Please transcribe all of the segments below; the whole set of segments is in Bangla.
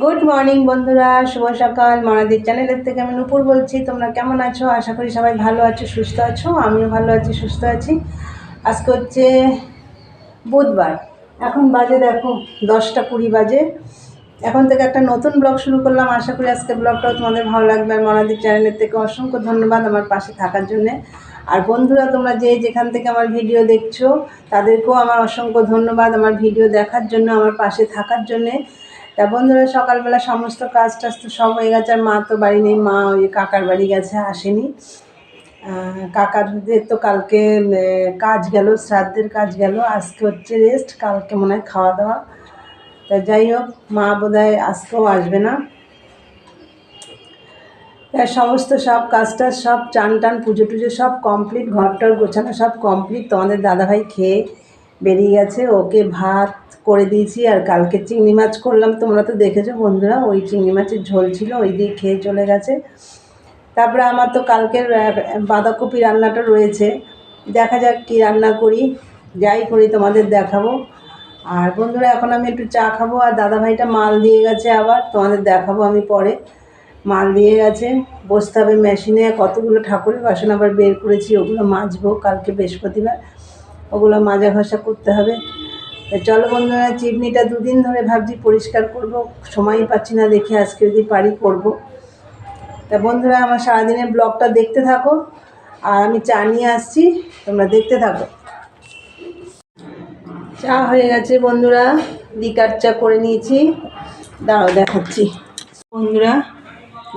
গুড মর্নিং বন্ধুরা, শুভ সকাল। মনাদির চ্যানেলের থেকে আমি নূপুর বলছি। তোমরা কেমন আছো? আশা করি সবাই ভালো আছো, সুস্থ আছো। আমিও ভালো আছি, সুস্থ আছি। আজকে হচ্ছে বুধবার। এখন বাজে দেখো 10টা 20 বাজে। এখন থেকে একটা নতুন ব্লগ শুরু করলাম। আশা করি আজকে ব্লগটাও তোমাদের ভালো লাগবে। আর মনাদির চ্যানেলের থেকে অসংখ্য ধন্যবাদ আমার পাশে থাকার জন্যে। আর বন্ধুরা, তোমরা যেখান থেকে আমার ভিডিও দেখছো তাদেরকেও আমার অসংখ্য ধন্যবাদ আমার ভিডিও দেখার জন্য, আমার পাশে থাকার জন্যে। তা বন্ধুরা, সকালবেলা সমস্ত কাজ টাজ তো সব হয়ে গেছে। আর মা তো বাড়ি নেই, মা ওই কাকার বাড়ি গেছে, আসেনি। কাকারদের তো কালকে কাজ গেল, শ্রাদ্ধের কাজ গেল। আজকে হচ্ছে রেস্ট, কালকে মনে হয় খাওয়া দাওয়া। তা যাই হোক, মা বোধহয় আজকেও আসবে না। তার সমস্ত সব কাজটা সব চান টান পুজো টুজো সব কমপ্লিট, ঘরটার গোছানো সব কমপ্লিট। তোমাদের দাদাভাই খেয়ে বেরিয়ে গেছে, ওকে ভাত করে দিয়েছি। আর কালকে চিংড়ি মাছ করলাম, তোমরা তো দেখেছো বন্ধুরা, ওই চিংড়ি মাছের ঝোল ছিল, ওই দিয়ে খেয়ে চলে গেছে। তারপরে আমার তো কালকের বাঁধাকপি রান্নাটা রয়েছে, দেখা যাক কী রান্না করি। যাই করি তোমাদের দেখাবো। আর বন্ধুরা, এখন আমি একটু চা খাবো। আর দাদাভাইটা মাল দিয়ে গেছে, আবার তোমাদের দেখাবো আমি পরে। মাল দিয়ে গেছে, বসতে হবে মেশিনে। কতগুলো ঠাকুরের বাসন আবার বের করেছি, ওগুলো মাজবো কালকে বৃহস্পতিবার, ওগুলো মাজা ঘষা করতে হবে। চলো বন্ধুরা, চিমনিটা দুদিন ধরে ভাবছি পরিষ্কার করব, সময়ই পাচ্ছি না। দেখি আজকে যদি পারি করব। তা বন্ধুরা, আমার সারাদিনের ব্লগটা দেখতে থাকো। আর আমি চা নিয়ে আসছি, তোমরা দেখতে থাকো। চা হয়ে গেছে বন্ধুরা, লিকার চা করে নিয়েছি। দাঁড়াও দেখাচ্ছি বন্ধুরা।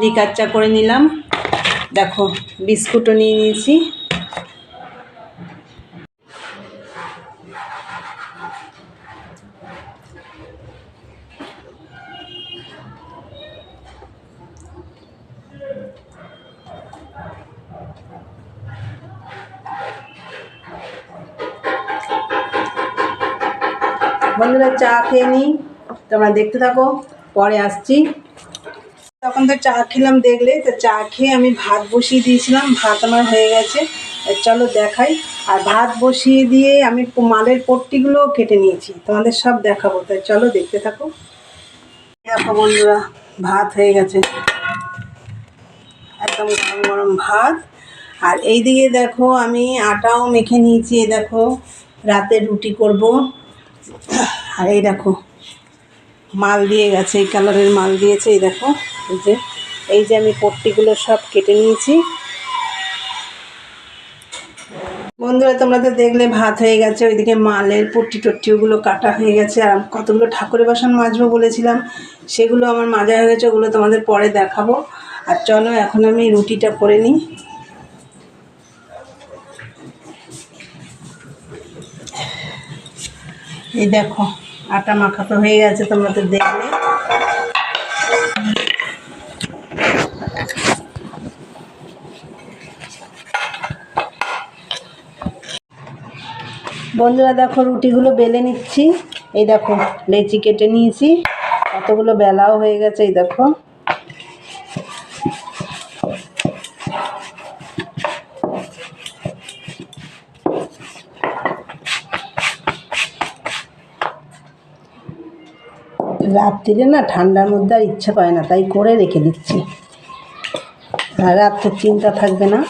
লিকার চা করে নিলাম, দেখো বিস্কুটও নিয়ে নিয়েছি। বন্ধুরা, চা খেয়ে নিই, তোমরা দেখতে থাকো, পরে আসছি। তখন তো চা খেলাম দেখলে। তো চা খেয়ে আমি ভাত বসিয়ে দিয়েছিলাম, ভাত আমার হয়ে গেছে। চলো দেখাই। আর ভাত বসিয়ে দিয়ে আমি মালের পট্টিগুলো কেটে নিয়েছি, তোমাদের সব দেখাবো। তাই চলো দেখতে থাকো। দেখো বন্ধুরা, ভাত হয়ে গেছে, একদম গরম গরম ভাত। আর এই দিকে দেখো আমি আটাও মেখে নিয়েছি, এই দেখো রাতে রুটি করব। আর এই দেখো মাল দিয়ে গেছে, এই কালারের মাল দিয়েছে। এই দেখো, এই যে আমি পট্টিগুলো সব কেটে নিয়েছি। বন্ধুরা, তোমরা তো দেখলে ভাত হয়ে গেছে, ওইদিকে মালের পট্টি টট্টি ওগুলো কাটা হয়ে গেছে। আর কতগুলো ঠাকুরের বাসন মাজবো বলেছিলাম, সেগুলো আমার মাজা হয়ে গেছে, ওগুলো তোমাদের পরে দেখাবো। আর চলো এখন আমি রুটিটা করে নিই। এই দেখো আটা মাখা তো হয়ে গেছে, তোমরা তো দেখলে। বন্ধুরা দেখো, রুটিগুলো বেলে নিচ্ছি। এই দেখো লেচি কেটে নিয়েছি, কতগুলো বেলাও হয়ে গেছে। এই দেখো রাত্রিরে না ঠান্ডার মধ্যে আর ইচ্ছা পায় না, তাই করে রেখে দিচ্ছি। আর রাত্রে চিন্তা থাকবে না।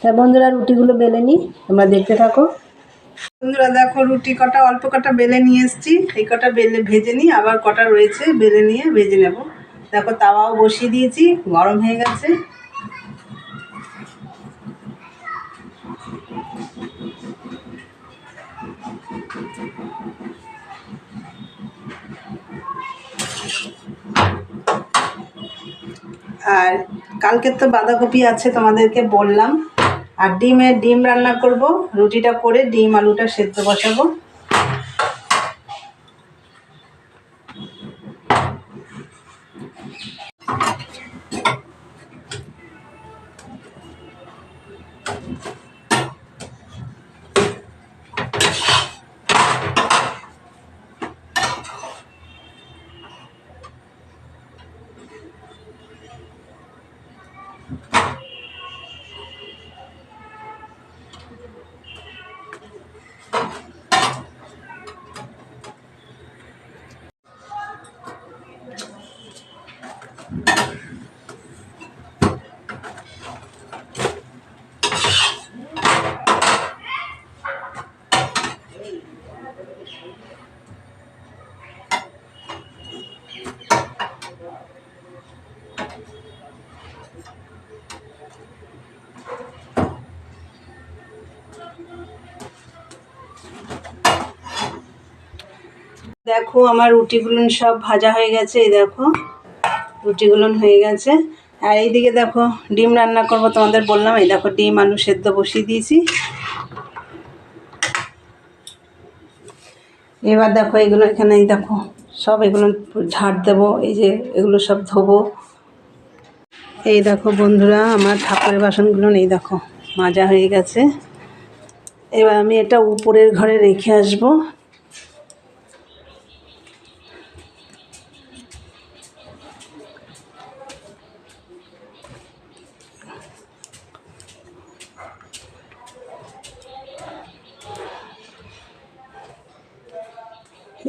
তাই বন্ধুরা, রুটিগুলো বেলে নিই, তোমরা দেখতে থাকো। বন্ধুরা দেখো, রুটি কটা অল্প কটা বেলে নিয়ে এসেছি। এই কটা বেলে ভেজে নিই, আবার কটা রয়েছে বেলে নিয়ে ভেজে নেব। দেখো তাওয়াও বসিয়ে দিয়েছি, গরম হয়ে গেছে। আর কালকের তো বাঁধাকপি আছে, তোমাদেরকে বললাম। আর ডিম রান্না করব, রুটিটা করে ডিম আলুটা সেদ্ধ বসাবো। দেখো আমার রুটিগুলো সব ভাজা হয়ে গেছে, এই দেখো রুটিগুলো হয়ে গেছে। আর এইদিকে দেখো ডিম রান্না করব, তোমাদের বললাম। এই দেখো ডিম আলু সেদ্ধ বসিয়ে দিয়েছি। এবার দেখো এগুলো এখানে, এই দেখো সব এগুলো ঝাড় দেবো, এই যে এগুলো সব ধোবো। এই দেখো বন্ধুরা আমার ঠাকুরের বাসনগুলো এই দেখো মাজা হয়ে গেছে। এবার আমি এটা উপরের ঘরে রেখে আসবো।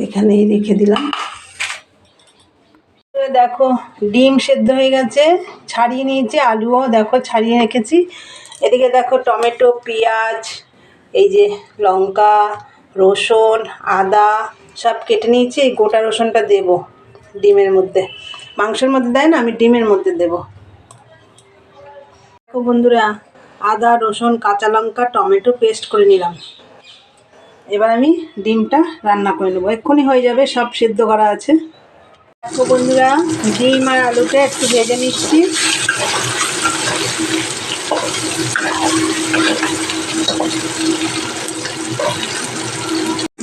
এখানেই রেখে দিলাম। দেখো ডিম সেদ্ধ হয়ে গেছে, ছাড়িয়ে নিয়েছি, আলুও দেখো ছাড়িয়ে রেখেছি। এদিকে দেখো টমেটো, পেঁয়াজ, এই যে লঙ্কা, রসুন, আদা সব কেটে নিয়েছি। এই গোটা রসুনটা দেব ডিমের মধ্যে, মাংসের মধ্যে দেয় না, আমি ডিমের মধ্যে দেব। দেখো বন্ধুরা আদা, রসুন, কাঁচা লঙ্কা, টমেটো পেস্ট করে নিলাম। এবার আমি ডিমটা রান্না করে নেবো, এক্ষুনি হয়ে যাবে, সব সেদ্ধ করা আছে। দেখো বন্ধুরা ডিম আর আলুটা একটু ভেজে নিচ্ছি।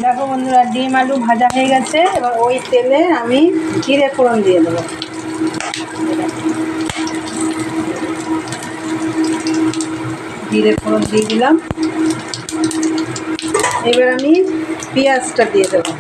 দেখো বন্ধুরা ডিম আলু ভাজা হয়ে গেছে। এবার ওই তেলে আমি জিরে ফোড়ন দিয়ে দেবো। জিরে ফোড়ন দিয়ে দিলাম। এবার আমি পেঁয়াজটা দিয়ে দেবো।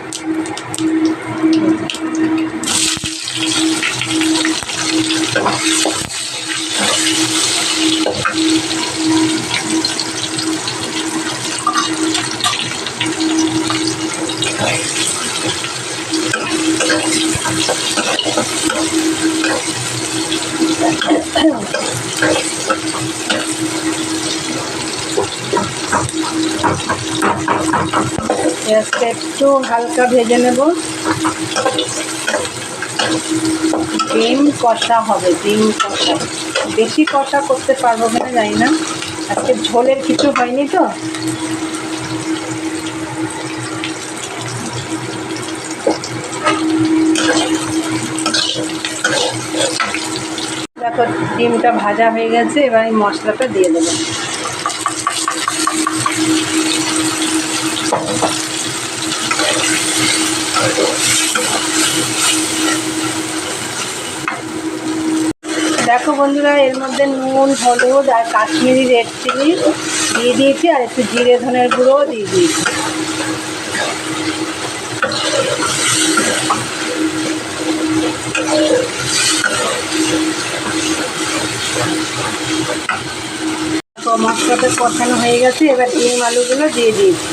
পেঁয়াজটা একটু হালকা ভেজে নেব। ডিম কষা হবে, ডিম কষা, বেশি কষা করতে পারবো কিনা জানি না, আজকে ঝোলের কিছু হয়নি তো। দেখো ডিমটা ভাজা হয়ে গেছে, এবার এই মশলাটা দিয়ে দেবো। দেখো বন্ধুরা এর মধ্যে নুন, হলুদ আর কাশ্মীরি রেড চিলি দিয়ে দিয়েছি, আর একটু জিরে ধনের গুঁড়োও দিয়ে দিয়েছি। মশলাটা কষানো হয়ে গেছে, এবার ডিম আলুগুলো দিয়ে দিয়েছি।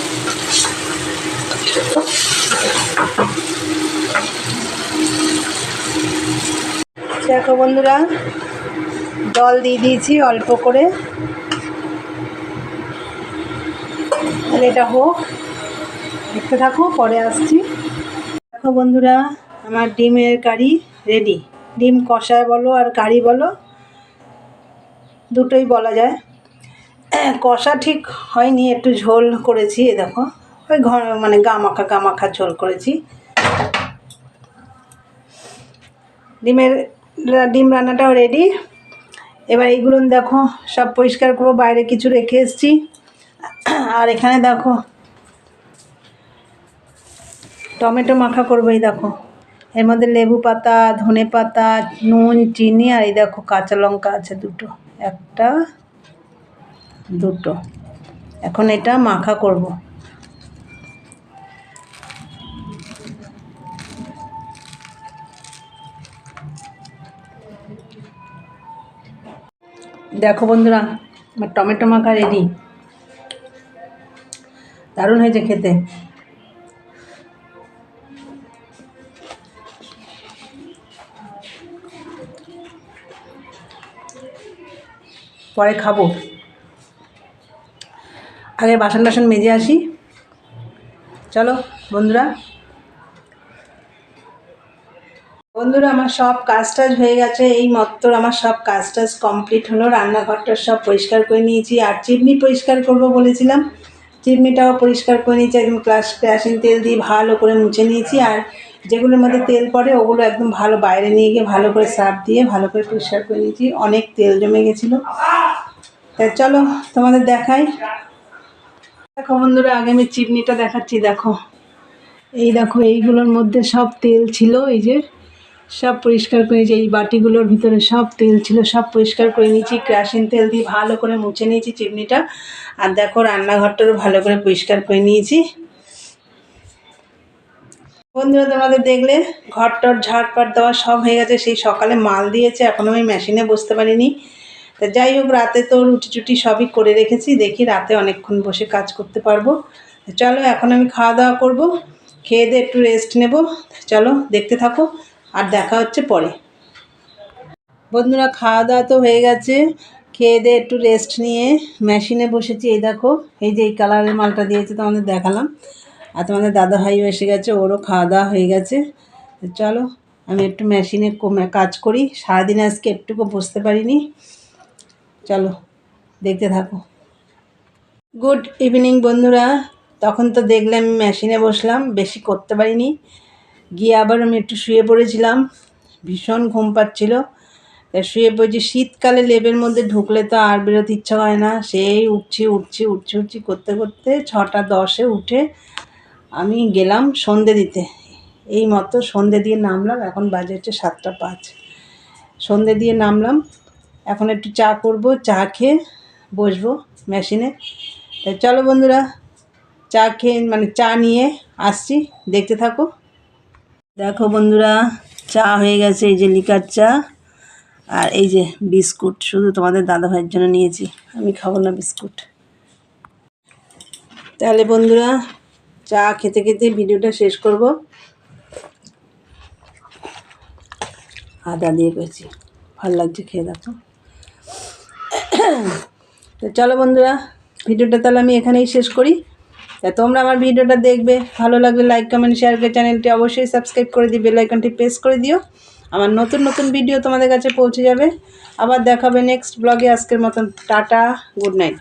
দেখো বন্ধুরা জল দিয়ে দিয়েছি অল্প করে, তাহলে এটা হোক, দেখতে থাকো, পরে আসছি। দেখো বন্ধুরা আমার ডিমের কারি রেডি। ডিম কষা বলো আর কারি বলো, দুটোই বলা যায়। কষা ঠিক হয়নি, একটু ঝোল করেছি। এ দেখো ওই ঘর মানে গা মাখা ঝোল করেছি। ডিম রান্নাটাও রেডি। এবার এইগুলো দেখো সব পরিষ্কার করবো, বাইরে কিছু রেখে এসেছি। আর এখানে দেখো টমেটো মাখা করবো। এই দেখো এর মধ্যে লেবু পাতা, ধনে পাতা, নুন, চিনি, আর এই দেখো কাঁচা লঙ্কা আছে দুটো, একটা দুটো। এখন এটা মাখা করব। দেখো বন্ধুরা আমার টমেটো মাখা রেডি, দারুণ হয়েছে খেতে। পরে খাবো। আগে বাসন টাসন মেজে আসি। চলো বন্ধুরা আমার সব কাজ টাজ হয়ে গেছে। এই মাত্র আমার সব কাজ টাজ কমপ্লিট হলো। রান্নাঘরটা সব পরিষ্কার করে নিয়েছি। আর চিমনি পরিষ্কার করব বলেছিলাম, চিমনিটাও পরিষ্কার করে নিয়েছি। একদম কেরোসিন তেল দিয়ে ভালো করে মুছে নিয়েছি। আর যেগুলোর মধ্যে তেল পড়ে ওগুলো একদম ভালো বাইরে নিয়ে গিয়ে ভালো করে সার্ফ দিয়ে ভালো করে পরিষ্কার করে নিয়েছি। অনেক তেল জমে গেছিলো। তাই চলো তোমাদের দেখাই। দেখো বন্ধুরা, আগে আমি চিমনিটা দেখাচ্ছি। দেখো, এই দেখো, এইগুলোর মধ্যে সব তেল ছিল। এই যে সব পরিষ্কার করে নিয়েছি। এই বাটিগুলোর ভিতরে সব তেল ছিল, সব পরিষ্কার করে নিয়েছি। কেরোসিন তেল দিয়ে ভালো করে মুছে নিয়েছি চিমনিটা। আর দেখো, রান্নাঘরটারও ভালো করে পরিষ্কার করে নিয়েছি। বন্ধুরা তোমাদের দেখলে ঘরটর ঝাড়পাট দেওয়া সব হয়ে গেছে। সেই সকালে মাল দিয়েছে, এখনও আমি মেশিনে বসতে পারিনি। তা যাই হোক, রাতে তো রুটি টুটি সবই করে রেখেছি। দেখি রাতে অনেকক্ষণ বসে কাজ করতে পারবো। চলো এখন আমি খাওয়া দাওয়া করবো, খেয়ে দিয়ে একটু রেস্ট নেব। চলো দেখতে থাকো, আর দেখা হচ্ছে পরে। বন্ধুরা খাওয়া দাওয়া তো হয়ে গেছে, খেয়ে দিয়ে একটু রেস্ট নিয়ে মেশিনে বসেছি। এই দেখো, এই যে এই কালারের মালটা দিয়েছে তোমাদের দেখালাম। আর তোমাদের দাদাভাইও এসে গেছে, ওরও খাওয়া দাওয়া হয়ে গেছে। চলো আমি একটু মেশিনে কাজ করি। সারাদিন আজকে একটুকু বসতে পারিনি। চলো দেখতে থাকো। গুড ইভিনিং বন্ধুরা। তখন তো দেখলে আমি মেশিনে বসলাম, বেশি করতে পারিনি। গিয়ে আবার আমি একটু শুয়ে পড়েছিলাম, ভীষণ ঘুম পাচ্ছিল। শুয়ে পড়েছি। শীতকালে লেবের মধ্যে ঢুকলে তো আর বেরোতে ইচ্ছা হয় না। সেই উঠছি করতে করতে 6টা 10-এ উঠে আমি গেলাম সন্ধে দিতে। এই মতো সন্ধে দিয়ে নামলাম। এখন বাজে হচ্ছে 7টা 5। সন্ধে দিয়ে নামলাম। এখন একটু চা করব, চা খেয়ে বসবো মেশিনে। তাই চলো বন্ধুরা, চা খেয়ে চা নিয়ে আসছি, দেখতে থাকো। দেখো বন্ধুরা, চা হয়ে গেছে। এই যে লিকার চা, আর এই যে বিস্কুট। শুধু তোমাদের দাদাভাইয়ের জন্য নিয়েছি, আমি খাবো না বিস্কুট। তাহলে বন্ধুরা, চা খেতে খেতে ভিডিওটা শেষ করব। আদা দিয়ে করেছি, ভালো লাগছে খেয়ে দেখো। তো চলো বন্ধুরা, ভিডিওটা তাহলে আমি এখানেই শেষ করি। তা তোমরা আমার ভিডিওটা দেখবে, ভালো লাগলে লাইক কমেন্ট শেয়ার করে চ্যানেলটি অবশ্যই সাবস্ক্রাইব করে দিও, বেল আইকনটি প্রেস করে দিও। আমার নতুন নতুন ভিডিও তোমাদের কাছে পৌঁছে যাবে। আবার দেখাবে নেক্সট ব্লগে। আজকের মতন টাটা, গুড নাইট।